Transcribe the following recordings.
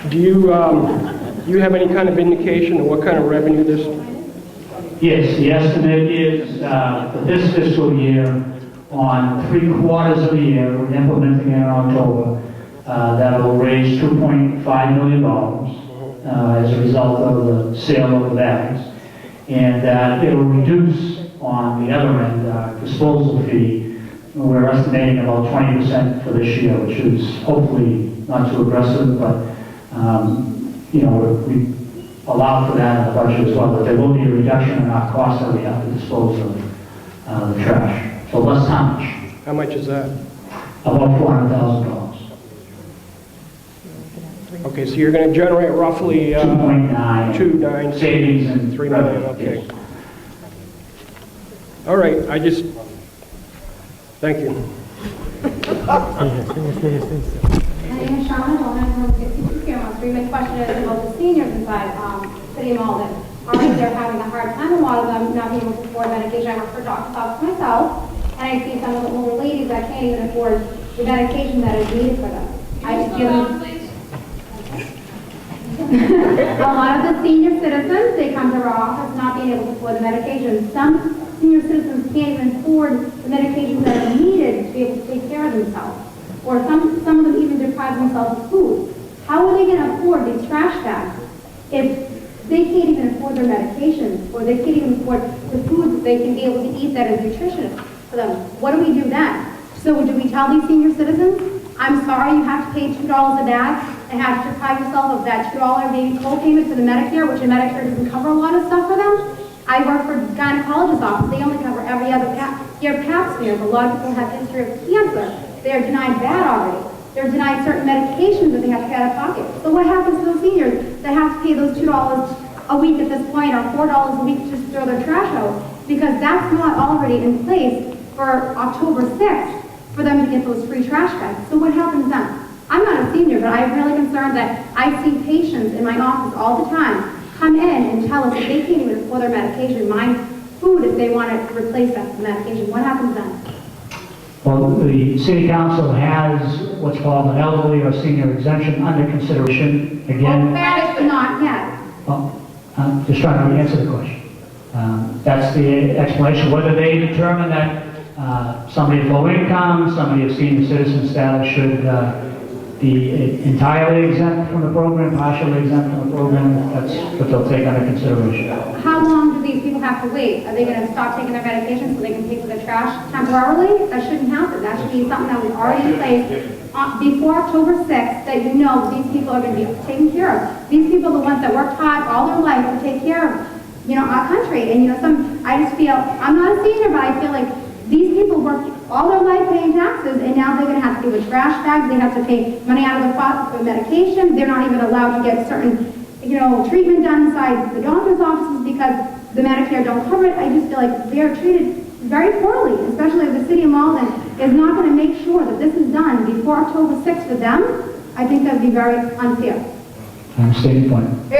Do you have any kind of indication of what kind of revenue this? Yes, the estimate is for this fiscal year, on 3/4 of the year, we're implementing it in October, that will raise $2.5 million as a result of the sale of the bags. And it will reduce on the other end disposal fee. We're estimating about 20% for this year, which is hopefully not too aggressive, but you know, we allow for that in the budget as well. But there will be a reduction in our cost that we have to dispose of the trash. So less tonnage. How much is that? About $400,000. Okay, so you're going to generate roughly 2.9 2.9 savings and 3 million. Okay. Yes. All right. Thank you. My name is Shauna Dolan from 62 Fairmont Street. My question is about the seniors inside City of Malden. Already they're having a hard time, a lot of them not being able to afford medication. I work for doctor's office myself, and I see some of the older ladies that can't even afford the medication that is needed for them. I just give them... A lot of the senior citizens, they come to our office not being able to afford the medication. Some senior citizens can't even afford the medications that are needed to be able to take care of themselves. Or some of them even deprive themselves of food. How are they going to afford these trash bags if they can't even afford their medications, or they can't even afford the food that they can be able to eat that is nutritious for them? What do we do then? So do we tell these senior citizens, I'm sorry, you have to pay $2 a bag and have to deprive yourself of that $2 maybe co-payment for the Medicare, which the Medicare doesn't cover a lot of stuff for them? I work for gynecologist's office. They only cover every other year pap smear. A lot of people have history of cancer. They are denied that already. They're denied certain medications that they have to pay out of pocket. So what happens to those seniors that have to pay those $2 a week at this point, or $4 a week just to throw their trash out? Because that's not already in place for October 6th for them to get those free trash bags. So what happens then? I'm not a senior, but I'm really concerned that I see patients in my office all the time come in and tell us that they can't even afford their medication, mind food if they want to replace that medication. What happens then? Well, the City Council has what's called an elderly or senior exemption under consideration. Again, Well, not yet. well, I'm just trying to answer the question. That's the explanation. Whether they determine that somebody of low income, somebody of senior citizen status should be entirely exempt from the program, partially exempt from the program, that's what they'll take under consideration. How long do these people have to wait? Are they going to stop taking their medication so they can pay for the trash temporarily? That shouldn't happen. That should be something that was already in place before October 6th, that you know these people are going to be taken care of. These people are the ones that worked hard all their life to take care of, you know, our country. And, you know, I just feel, I'm not a senior, but I feel like these people worked all their life paying taxes, and now they're going to have to do with trash bags. They have to pay money out of the pocket for medication. They're not even allowed to get certain, you know, treatment done inside the doctor's offices because the Medicare don't cover it. I just feel like they're treated very poorly, especially if the City of Malden is not going to make sure that this is done before October 6th for them. I think that would be very unfair. I understand your point. So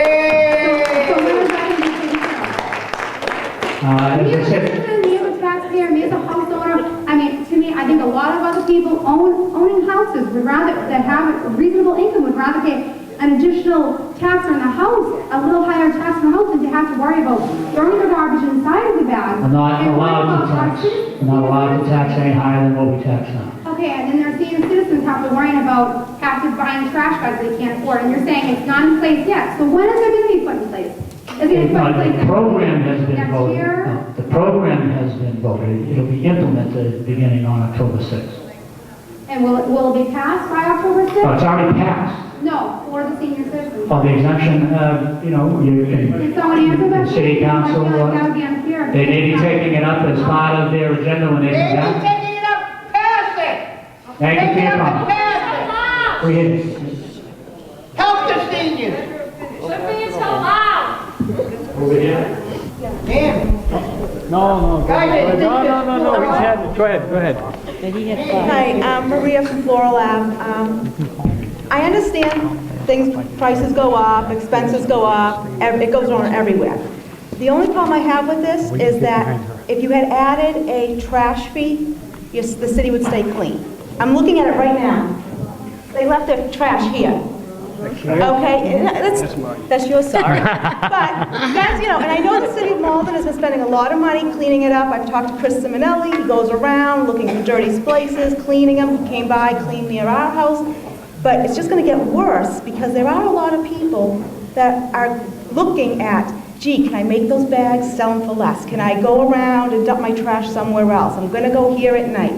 when is that going to be taken care of? As I said, Me as a taxpayer, me as a house owner, I mean, to me, I think a lot of other people owning houses would rather, that have a reasonable income, would rather pay an additional tax on the house, a little higher tax on the house, than to have to worry about throwing the garbage inside of the bag. we're not allowed to tax. We're not allowed to tax any higher than what we tax now. Okay, and then their senior citizens have to worry about buying trash bags they can't afford, and you're saying it's not in place yet. So when is it going to be put in place? Is it going to be put in place The program has been next voted. year? No, the program has been voted. It'll be implemented beginning on October 6th. And will it be passed by October 6th? Oh, it's already passed. No, for the senior citizens. Oh, the exemption, you know, you Can can, someone answer that? the City Council, I feel like that would be unfair. they may be taking it up as part of their agenda when they come Maybe back. taking it up past it. Thank you for Taking your it up comment. past We hit it. it. Help the seniors. Over here. Man. No, Guys, Go ahead. Hi, I'm Maria from Floral Ave. I understand prices go up, expenses go up, it goes on everywhere. The only problem I have with this is that if you had added a trash fee, yes, the city would stay clean. I'm looking at it right now. They left their trash here. Okay, and That's mine. that's yours, sorry. But that's, and I know the city of Malden has been spending a lot of money cleaning it up. I've talked to Chris Simonelli, he goes around looking for dirty places, cleaning them. He came by, cleaned near our house. But it's just gonna get worse because there are a lot of people that are looking at, gee, can I make those bags, sell them for less? Can I go around and dump my trash somewhere else? I'm gonna go here at night.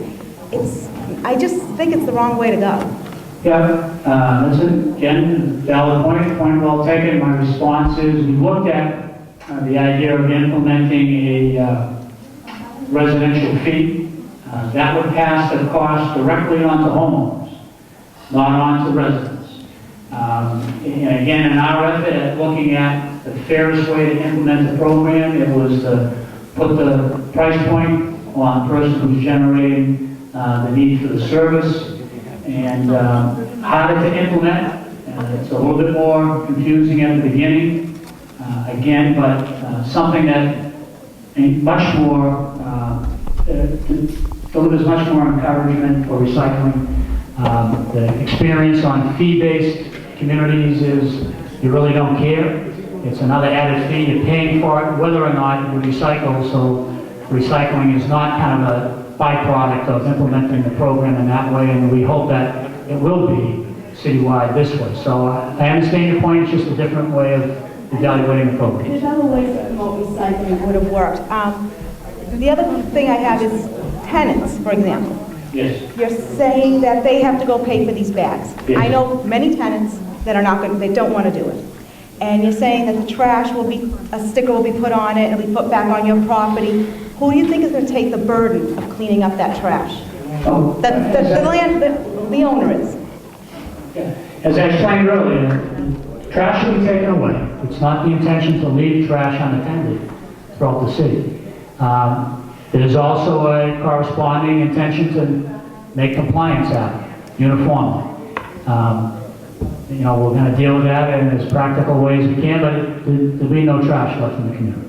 I just think it's the wrong way to go. Yeah, that's again, a valid point well taken. My response is, we looked at the idea of implementing a residential fee. That would pass the cost directly onto homeowners, not onto residents. And again, in our effort at looking at the fairest way to implement the program, it was to put the price point on the person who's generating the need for the service, and harder to implement. It's a little bit more confusing at the beginning, again, but something that much more delivers much more encouragement for recycling. The experience on fee-based communities is you really don't care. It's another added fee. You're paying for it whether or not you recycle, so recycling is not kind of a byproduct of implementing the program in that way, and we hope that it will be citywide this way. So I understand your point, it's just a different way of evaluating the program. There's other ways to promote recycling would have worked. The other thing I have is tenants, for example. Yes. You're saying that they have to go pay for these bags. Yes. I know many tenants that are not going, they don't want to do it. And you're saying that the trash will be, a sticker will be put on it, and it'll be put back on your property. Who do you think is going to take the burden of cleaning up that trash? Oh. The owner is. As I explained earlier, trash will be taken away. It's not the intention to leave trash unattended throughout the city. There's also a corresponding intention to make compliance happen uniformly. We're going to deal with that in as practical ways we can, but there'll be no trash left in the community.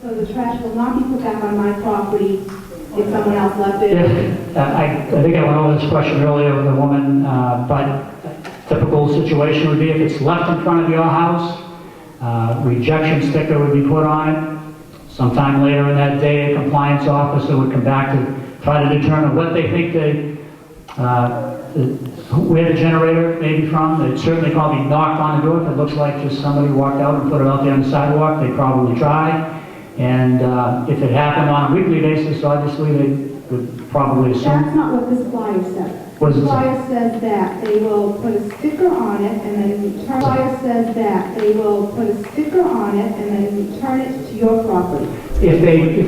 So the trash will not be put back on my property if someone else left it? I think I went over this question earlier with a woman, but a typical situation would be if it's left in front of your house, rejection sticker would be put on it. Sometime later in that day, a compliance officer would come back to try to determine what they think where the generator may be from. They'd certainly probably knock on the door. If it looks like just somebody walked out and put it out there on the sidewalk, they'd probably try. And if it happened on a weekly basis, obviously they would probably assume. That's not what this flyer says. What does it The say? flyer says that they will put a sticker on it and then return. The flyer says that they will put a sticker on it and then return it to your property. If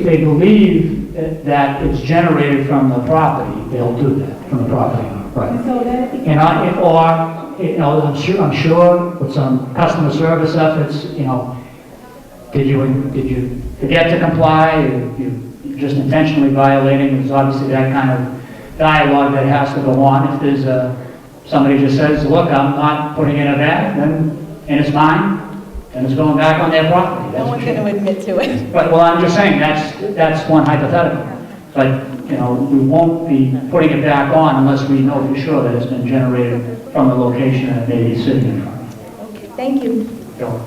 they believe that it's generated from the property, they'll do that from the property owner, right? And so that it And I'm sure with some customer service efforts, did you forget to comply? You just intentionally violating? There's obviously that kind of dialogue that has to go on. If there's somebody just says, look, I'm not putting in a bag, and it's mine, and it's going back on their property. No one's going to admit to it. But, well, I'm just saying, that's one hypothetical. But, we won't be putting it back on unless we know for sure that it's been generated from the location that it may be sitting in front of. Okay, thank you. Sure.